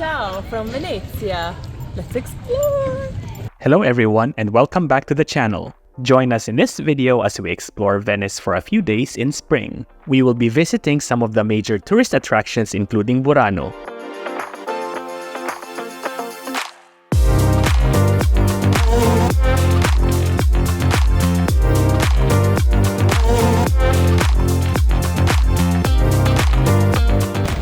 Ciao from Venezia. Let's explore! Hello everyone and welcome back to the channel. Join us in this video as we explore Venice for a few days in spring. We will be visiting some of the major tourist attractions including Burano.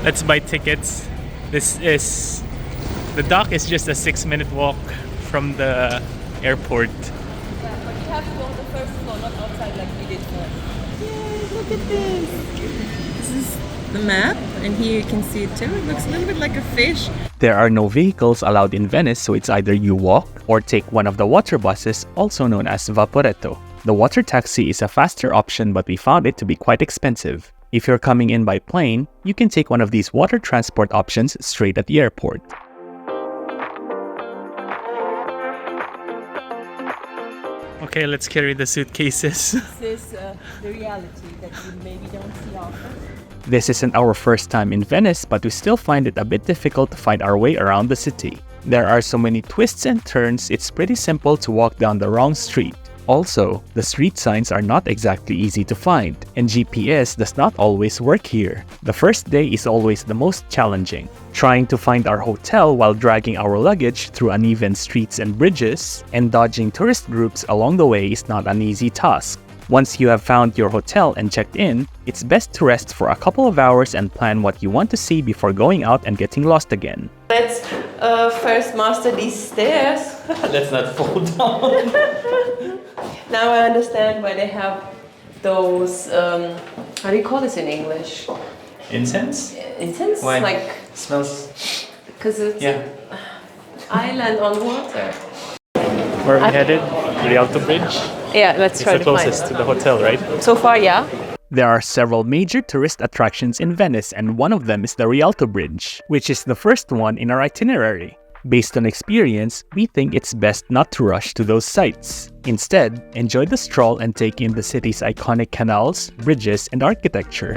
Let's buy tickets. The dock is just a 6-minute walk from the airport. Yeah, but you have to go on the first floor, not outside like we did first. Yay, look at this! This is the map, and here you can see it too. It looks a little bit like a fish. There are no vehicles allowed in Venice, so it's either you walk or take one of the water buses, also known as Vaporetto. The water taxi is a faster option, but we found it to be quite expensive. If you're coming in by plane, you can take one of these water transport options straight at the airport. Okay, let's carry the suitcases. This is the reality that you maybe don't see often. This isn't our first time in Venice, but we still find it a bit difficult to find our way around the city. There are so many twists and turns, it's pretty simple to walk down the wrong street. Also, the street signs are not exactly easy to find, and GPS does not always work here. The first day is always the most challenging. Trying to find our hotel while dragging our luggage through uneven streets and bridges, and dodging tourist groups along the way is not an easy task. Once you have found your hotel and checked in, it's best to rest for a couple of hours and plan what you want to see before going out and getting lost again. Let's first master these stairs. Let's not fall down. Now I understand why they have those, how do you call this in English? Incense? Incense? Why? Like, Smells. because it's island on water. Where are we headed? Rialto Bridge? Yeah, let's try It's the to find closest to the hotel, right? So far, yeah. There are several major tourist attractions in Venice, and one of them is the Rialto Bridge, which is the first one in our itinerary. Based on experience, we think it's best not to rush to those sites. Instead, enjoy the stroll and take in the city's iconic canals, bridges, and architecture.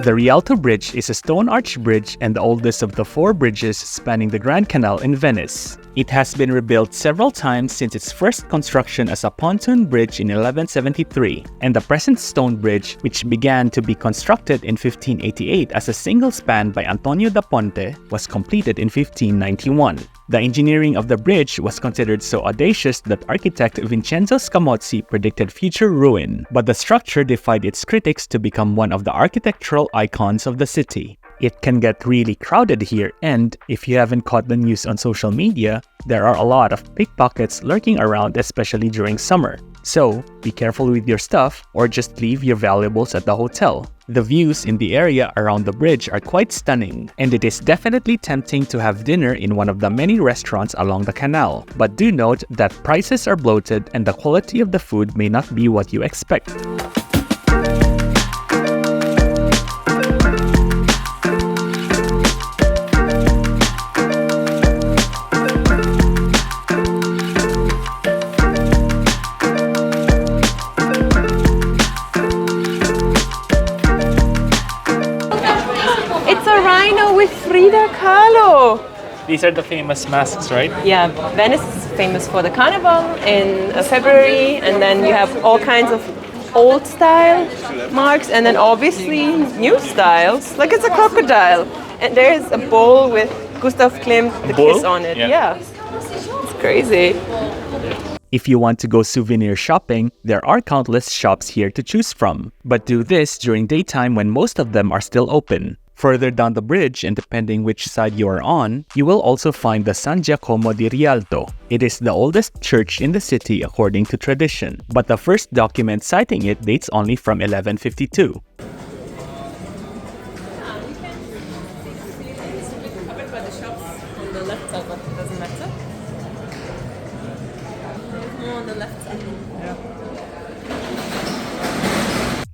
The Rialto Bridge is a stone arch bridge and the oldest of the 4 bridges spanning the Grand Canal in Venice. It has been rebuilt several times since its first construction as a pontoon bridge in 1173, and the present stone bridge, which began to be constructed in 1588 as a single span by Antonio da Ponte, was completed in 1591. The engineering of the bridge was considered so audacious that architect Vincenzo Scamozzi predicted future ruin, but the structure defied its critics to become one of the architectural icons of the city. It can get really crowded here, and if you haven't caught the news on social media, there are a lot of pickpockets lurking around, especially during summer. So, be careful with your stuff or just leave your valuables at the hotel. The views in the area around the bridge are quite stunning, and it is definitely tempting to have dinner in one of the many restaurants along the canal. But do note that prices are bloated and the quality of the food may not be what you expect. With Frida Kahlo. These are the famous masks, right? Yeah, Venice is famous for the carnival in February, and then you have all kinds of old style marks, and then obviously new styles, like it's a crocodile, and there's a bowl with Gustav Klimt, the kiss on it. Yeah. It's crazy. If you want to go souvenir shopping, there are countless shops here to choose from, but do this during daytime when most of them are still open. Further down the bridge, and depending which side you are on, you will also find the San Giacomo di Rialto. It is the oldest church in the city according to tradition, but the first document citing it dates only from 1152. Covered by the shops on the left side, but it doesn't matter. More on the left side.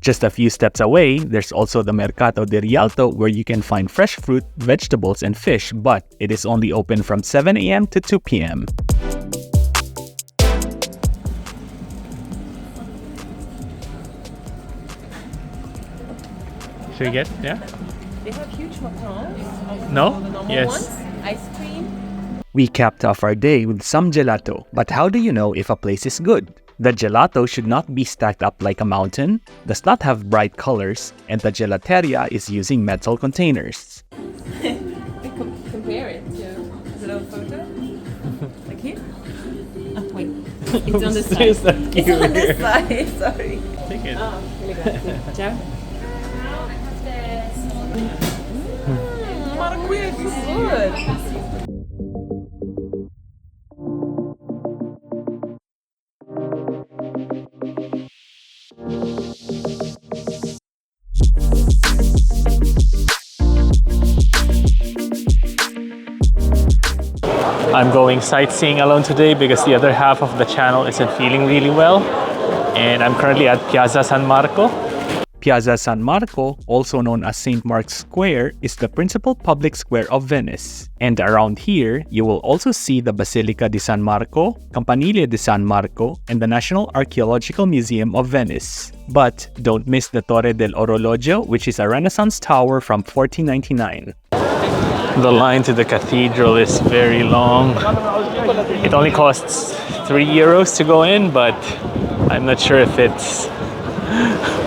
Just a few steps away, there's also the Mercato di Rialto where you can find fresh fruit, vegetables, and fish, but it is only open from 7 a.m. to 2 p.m. Should we get? Yeah. They have huge macarons. No? The normal Yes. ones. Ice cream. We capped off our day with some gelato. But how do you know if a place is good? The gelato should not be stacked up like a mountain, does not have bright colors, and the gelateria is using metal containers. Compare it. Yeah. Is it a photo? Like here? Oh, wait. It's on this side. It's on this side. Sorry. Take it. Oh, here we go. Ciao. Marquis is good. I'm going sightseeing alone today because the other half of the channel isn't feeling really well. And I'm currently at Piazza San Marco. Piazza San Marco, also known as St. Mark's Square, is the principal public square of Venice. And around here, you will also see the Basilica di San Marco, Campanile di San Marco, and the National Archaeological Museum of Venice. But don't miss the Torre del Orologio, which is a Renaissance tower from 1499. The line to the cathedral is very long. It only costs €3 to go in, but I'm not sure if it's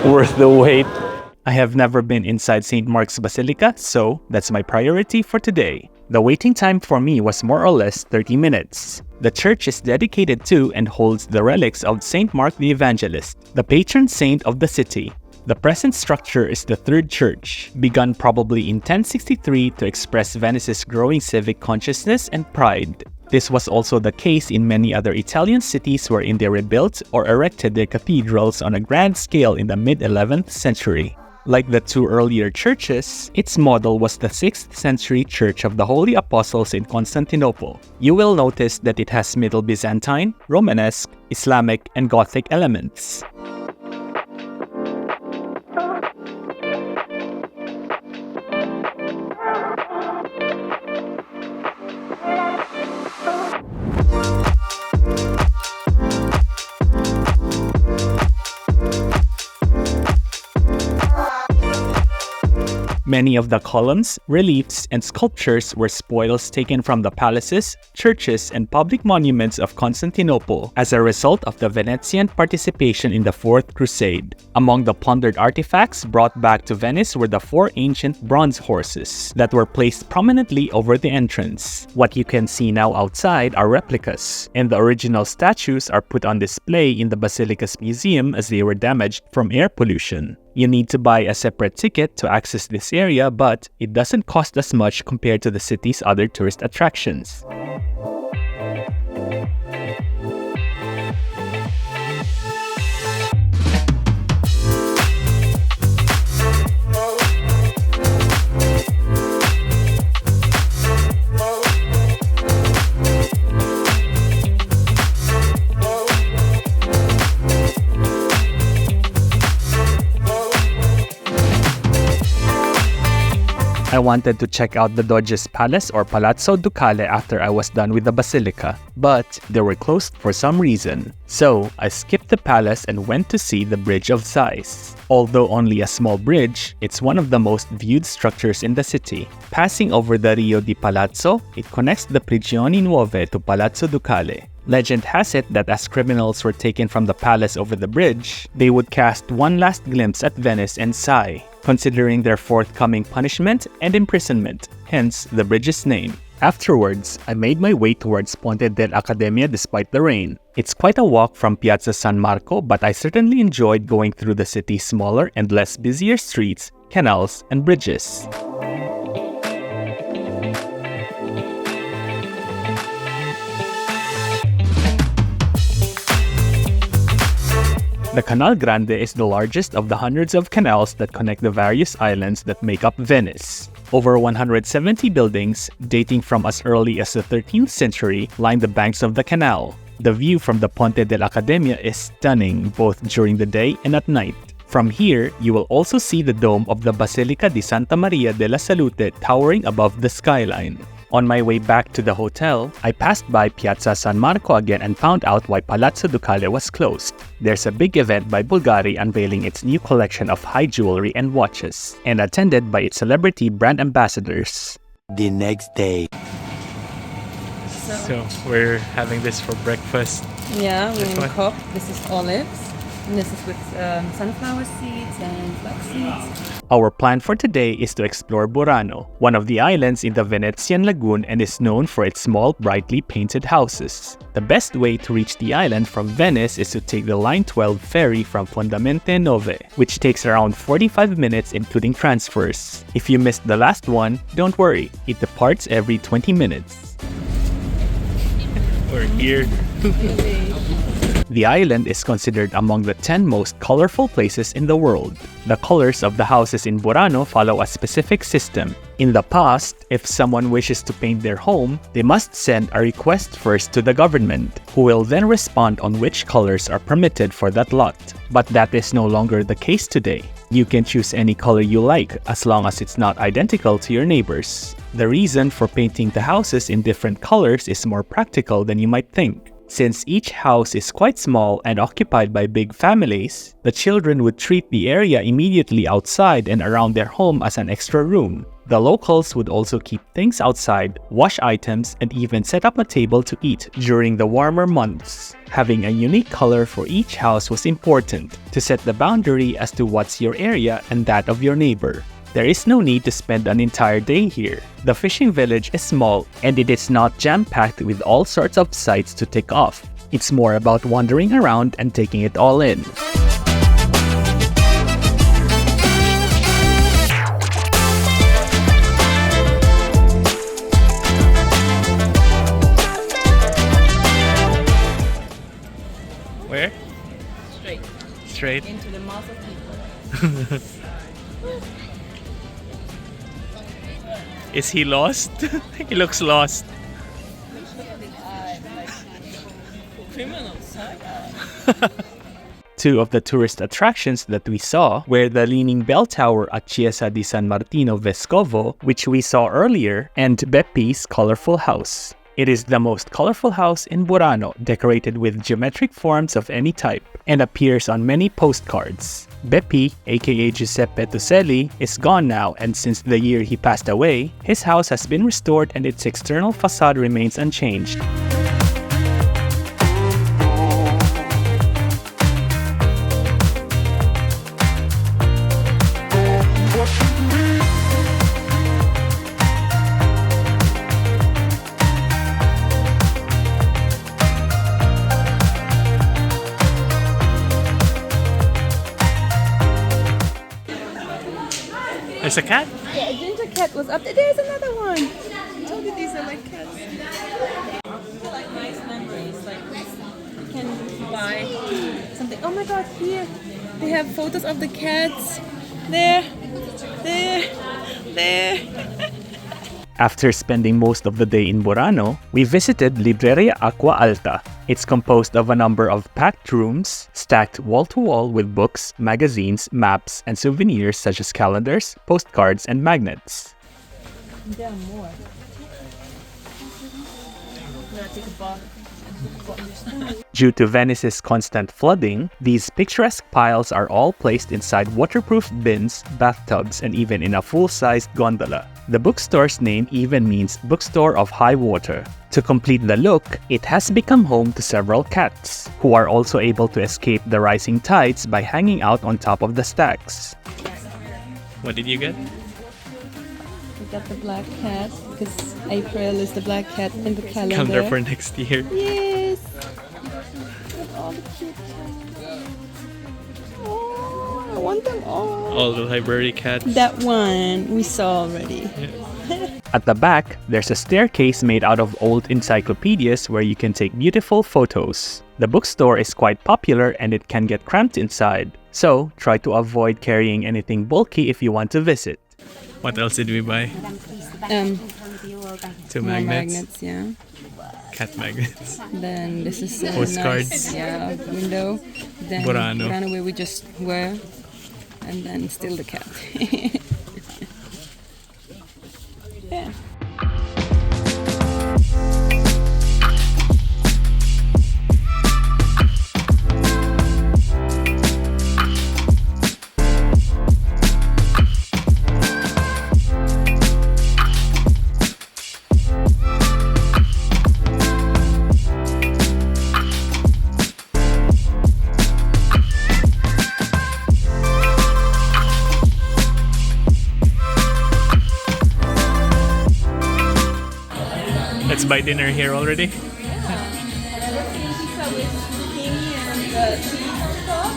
worth the wait. I have never been inside St. Mark's Basilica, so that's my priority for today. The waiting time for me was more or less 30 minutes. The church is dedicated to and holds the relics of St. Mark the Evangelist, the patron saint of the city. The present structure is the third church, begun probably in 1063 to express Venice's growing civic consciousness and pride. This was also the case in many other Italian cities wherein they rebuilt or erected their cathedrals on a grand scale in the mid-11th century. Like the two earlier churches, its model was the 6th century Church of the Holy Apostles in Constantinople. You will notice that it has Middle Byzantine, Romanesque, Islamic, and Gothic elements. Many of the columns, reliefs, and sculptures were spoils taken from the palaces, churches, and public monuments of Constantinople as a result of the Venetian participation in the Fourth Crusade. Among the plundered artifacts brought back to Venice were the 4 ancient bronze horses that were placed prominently over the entrance. What you can see now outside are replicas, and the original statues are put on display in the Basilica's museum as they were damaged from air pollution. You need to buy a separate ticket to access this area, but it doesn't cost as much compared to the city's other tourist attractions. I wanted to check out the Doge's palace or Palazzo Ducale after I was done with the Basilica, but they were closed for some reason. So I skipped the palace and went to see the Bridge of Sighs. Although only a small bridge, it's one of the most viewed structures in the city. Passing over the Rio di Palazzo, it connects the Prigioni Nuove to Palazzo Ducale. Legend has it that as criminals were taken from the palace over the bridge, they would cast one last glimpse at Venice and sigh, considering their forthcoming punishment and imprisonment, hence the bridge's name. Afterwards, I made my way towards Ponte dell'Accademia despite the rain. It's quite a walk from Piazza San Marco, but I certainly enjoyed going through the city's smaller and less busier streets, canals, and bridges. The Canal Grande is the largest of the hundreds of canals that connect the various islands that make up Venice. Over 170 buildings, dating from as early as the 13th century, line the banks of the canal. The view from the Ponte dell'Accademia is stunning both during the day and at night. From here, you will also see the dome of the Basilica di Santa Maria della Salute towering above the skyline. On my way back to the hotel, I passed by Piazza San Marco again and found out why Palazzo Ducale was closed. There's a big event by Bulgari unveiling its new collection of high jewelry and watches, and attended by its celebrity brand ambassadors. The next day. So we're having this for breakfast. Yeah, we're in Cobb. This is olives. And this is with sunflower seeds and flax seeds. Our plan for today is to explore Burano, one of the islands in the Venetian lagoon, and is known for its small, brightly painted houses. The best way to reach the island from Venice is to take the Line 12 ferry from Fondamente Nove, which takes around 45 minutes including transfers. If you missed the last one, don't worry, it departs every 20 minutes. We're here. The island is considered among the 10 most colorful places in the world. The colors of the houses in Burano follow a specific system. In the past, if someone wishes to paint their home, they must send a request first to the government, who will then respond on which colors are permitted for that lot. But that is no longer the case today. You can choose any color you like as long as it's not identical to your neighbors. The reason for painting the houses in different colors is more practical than you might think. Since each house is quite small and occupied by big families, the children would treat the area immediately outside and around their home as an extra room. The locals would also keep things outside, wash items, and even set up a table to eat during the warmer months. Having a unique color for each house was important to set the boundary as to what's your area and that of your neighbor. There is no need to spend an entire day here. The fishing village is small and it is not jam-packed with all sorts of sights to tick off. It's more about wandering around and taking it all in. Where? Straight. Into the mouth of people. Is he lost? He looks lost. Two of the tourist attractions that we saw were the Leaning Bell Tower at Chiesa di San Martino Vescovo, which we saw earlier, and Bepi's colorful house. It is the most colorful house in Burano, decorated with geometric forms of any type, and appears on many postcards. Bepi, aka Giuseppe Tuselli, is gone now, and since the year he passed away, his house has been restored and its external facade remains unchanged. There's a cat? Yeah, a ginger cat was up there. There's another one. I told you these are like cats. Like nice memories. Like you can buy something. Oh my god, here they have photos of the cats. There. After spending most of the day in Burano, we visited Libreria Acqua Alta. It's composed of a number of packed rooms, stacked wall-to-wall with books, magazines, maps, and souvenirs such as calendars, postcards, and magnets. There are more. Due to Venice's constant flooding, these picturesque piles are all placed inside waterproof bins, bathtubs, and even in a full-sized gondola. The bookstore's name even means Bookstore of High Water. To complete the look, it has become home to several cats, who are also able to escape the rising tides by hanging out on top of the stacks. What did you get? We got the black cat because April is the black cat in the calendar. Calendar for next year. Yes. With all the cute cats. Oh, I want them all. All the library cats. That one we saw already. Yeah. At the back, there's a staircase made out of old encyclopedias where you can take beautiful photos. The bookstore is quite popular and it can get cramped inside, so try to avoid carrying anything bulky if you want to visit. What else did we buy? Two magnets. Yeah. Cat magnets. Then this is a postcards. nice, window. Then Burano where we just were, and then still the cat. Yeah. buy dinner here already? Pizza with zucchini and cheese on top.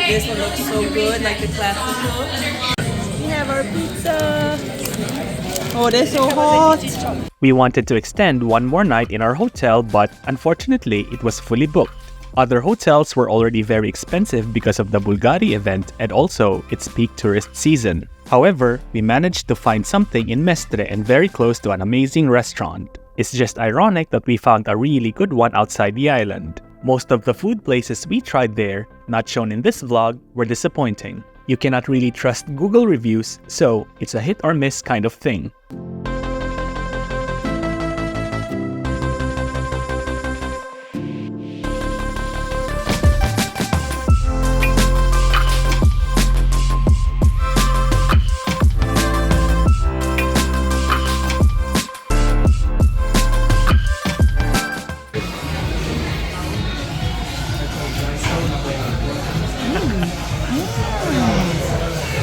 This one looks so good, like the classical. We have our pizza. Oh, they're so hot. We wanted to extend one more night in our hotel, but unfortunately, it was fully booked. Other hotels were already very expensive because of the Bulgari event and also its peak tourist season. However, we managed to find something in Mestre and very close to an amazing restaurant. It's just ironic that we found a really good one outside the island. Most of the food places we tried there, not shown in this vlog, were disappointing. You cannot really trust Google reviews, so it's a hit or miss kind of thing.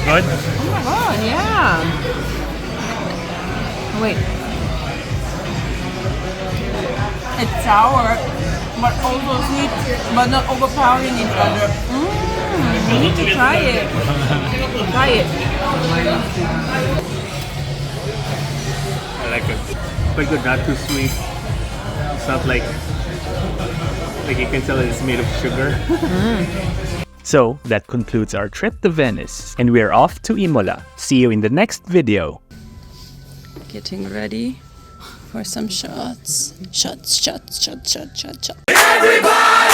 Good? Oh my god, yeah. Wait. It's sour, but also sweet, but not overpowering each other. You need to try it. Try it. I like it. Quite good, not too sweet. It's not like you can tell it's made of sugar. So, that concludes our trip to Venice, and we're off to Imola. See you in the next video. Getting ready for some shots. Shots. Everybody!